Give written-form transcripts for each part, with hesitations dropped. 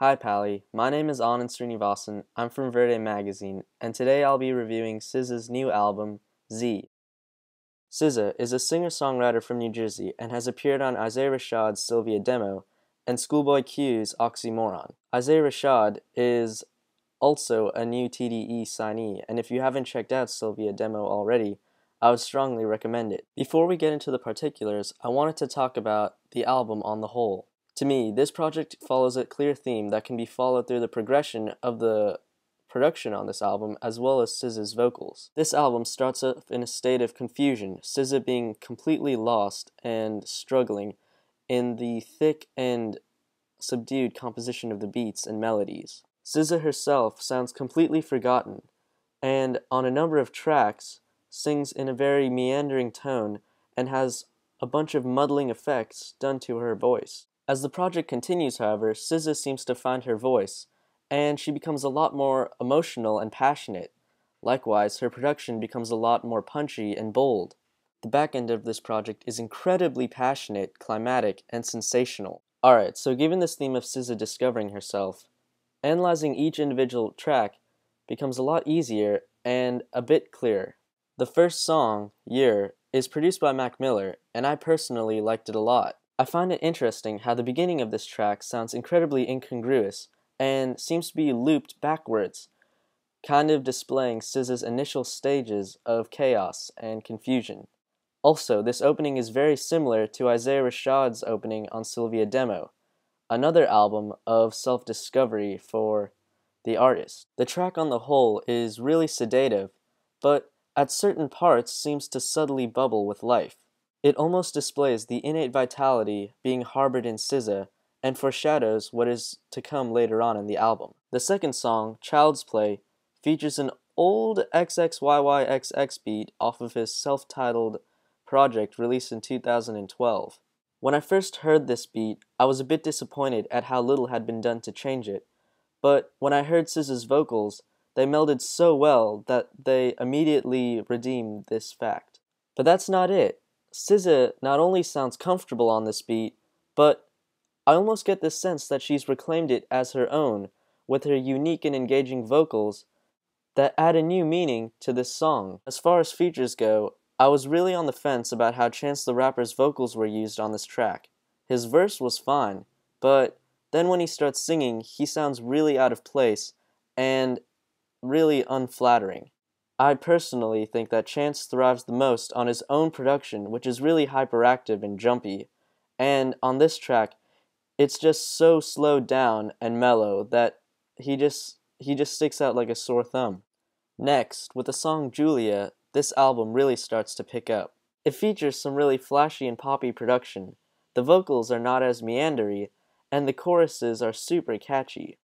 Hi Pally, my name is Anand Srinivasan, I'm from Verde magazine, and today I'll be reviewing SZA's new album, Z. SZA is a singer-songwriter from New Jersey and has appeared on Isaiah Rashad's Sylvia demo and Schoolboy Q's Oxymoron. Isaiah Rashad is also a new TDE signee, and if you haven't checked out Sylvia demo already, I would strongly recommend it. Before we get into the particulars, I wanted to talk about the album on the whole. To me, this project follows a clear theme that can be followed through the progression of the production on this album as well as SZA's vocals. This album starts off in a state of confusion, SZA being completely lost and struggling in the thick and subdued composition of the beats and melodies. SZA herself sounds completely forgotten, and on a number of tracks sings in a very meandering tone and has a bunch of muddling effects done to her voice. As the project continues, however, SZA seems to find her voice, and she becomes a lot more emotional and passionate. Likewise, her production becomes a lot more punchy and bold. The back end of this project is incredibly passionate, climatic, and sensational. Alright, so given this theme of SZA discovering herself, analyzing each individual track becomes a lot easier and a bit clearer. The first song, Year, is produced by Mac Miller, and I personally liked it a lot. I find it interesting how the beginning of this track sounds incredibly incongruous and seems to be looped backwards, kind of displaying SZA's initial stages of chaos and confusion. Also, this opening is very similar to Isaiah Rashad's opening on Sylvia Demo, another album of self-discovery for the artist. The track on the whole is really sedative, but at certain parts seems to subtly bubble with life. It almost displays the innate vitality being harbored in SZA and foreshadows what is to come later on in the album. The second song, Child's Play, features an old XXYYXX beat off of his self-titled project released in 2012. When I first heard this beat, I was a bit disappointed at how little had been done to change it, but when I heard SZA's vocals, they melded so well that they immediately redeemed this fact. But that's not it. SZA not only sounds comfortable on this beat, but I almost get this sense that she's reclaimed it as her own, with her unique and engaging vocals that add a new meaning to this song. As far as features go, I was really on the fence about how Chance the Rapper's vocals were used on this track. His verse was fine, but then when he starts singing, he sounds really out of place and really unflattering. I personally think that Chance thrives the most on his own production, which is really hyperactive and jumpy, and on this track, it's just so slowed down and mellow that he just sticks out like a sore thumb. Next, with the song Julia, this album really starts to pick up. It features some really flashy and poppy production, the vocals are not as meandery, and the choruses are super catchy.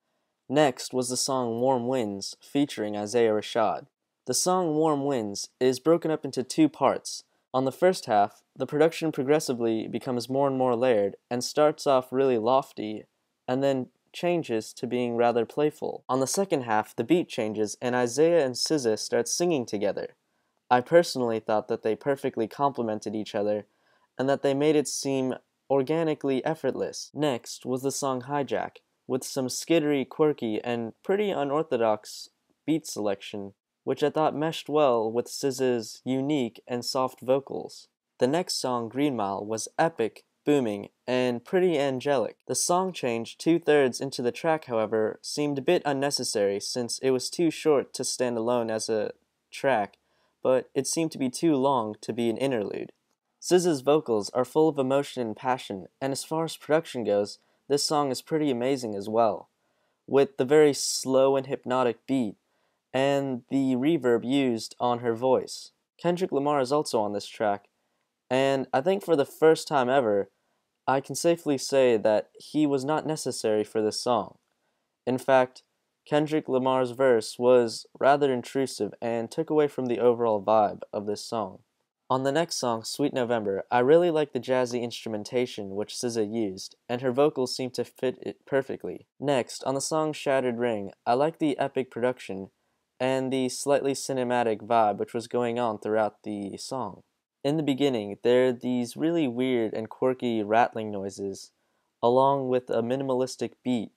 Next was the song Warm Winds, featuring Isaiah Rashad. The song Warm Winds is broken up into two parts. On the first half, the production progressively becomes more and more layered and starts off really lofty, and then changes to being rather playful. On the second half, the beat changes and Isaiah and SZA start singing together. I personally thought that they perfectly complemented each other, and that they made it seem organically effortless. Next was the song Hijack, with some skittery, quirky, and pretty unorthodox beat selection, which I thought meshed well with SZA's unique and soft vocals. The next song, Green Mile, was epic, booming, and pretty angelic. The song change 2/3 into the track, however, seemed a bit unnecessary since it was too short to stand alone as a track, but it seemed to be too long to be an interlude. SZA's vocals are full of emotion and passion, and as far as production goes, this song is pretty amazing as well, with the very slow and hypnotic beat, and the reverb used on her voice. Kendrick Lamar is also on this track, and I think for the first time ever, I can safely say that he was not necessary for this song. In fact, Kendrick Lamar's verse was rather intrusive and took away from the overall vibe of this song. On the next song, Sweet November, I really like the jazzy instrumentation which SZA used, and her vocals seem to fit it perfectly. Next, on the song Shattered Ring, I like the epic production and the slightly cinematic vibe which was going on throughout the song. In the beginning, there are these really weird and quirky rattling noises, along with a minimalistic beat,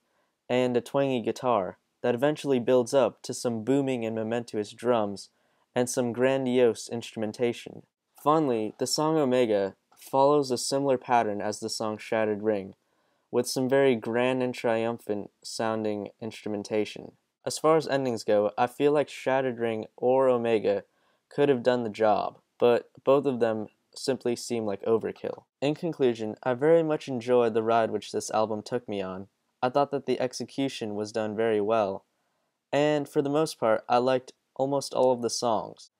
and a twangy guitar that eventually builds up to some booming and momentous drums and some grandiose instrumentation. Finally, the song Omega follows a similar pattern as the song Shattered Ring, with some very grand and triumphant sounding instrumentation. As far as endings go, I feel like Shattered Ring or Omega could have done the job, but both of them simply seem like overkill. In conclusion, I very much enjoyed the ride which this album took me on. I thought that the execution was done very well, and for the most part, I liked almost all of the songs.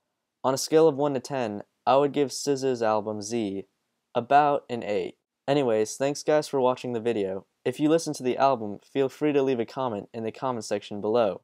On a scale of 1 to 10, I would give SZA's album Z about an 8. Anyways, thanks guys for watching the video. If you listen to the album, feel free to leave a comment in the comment section below.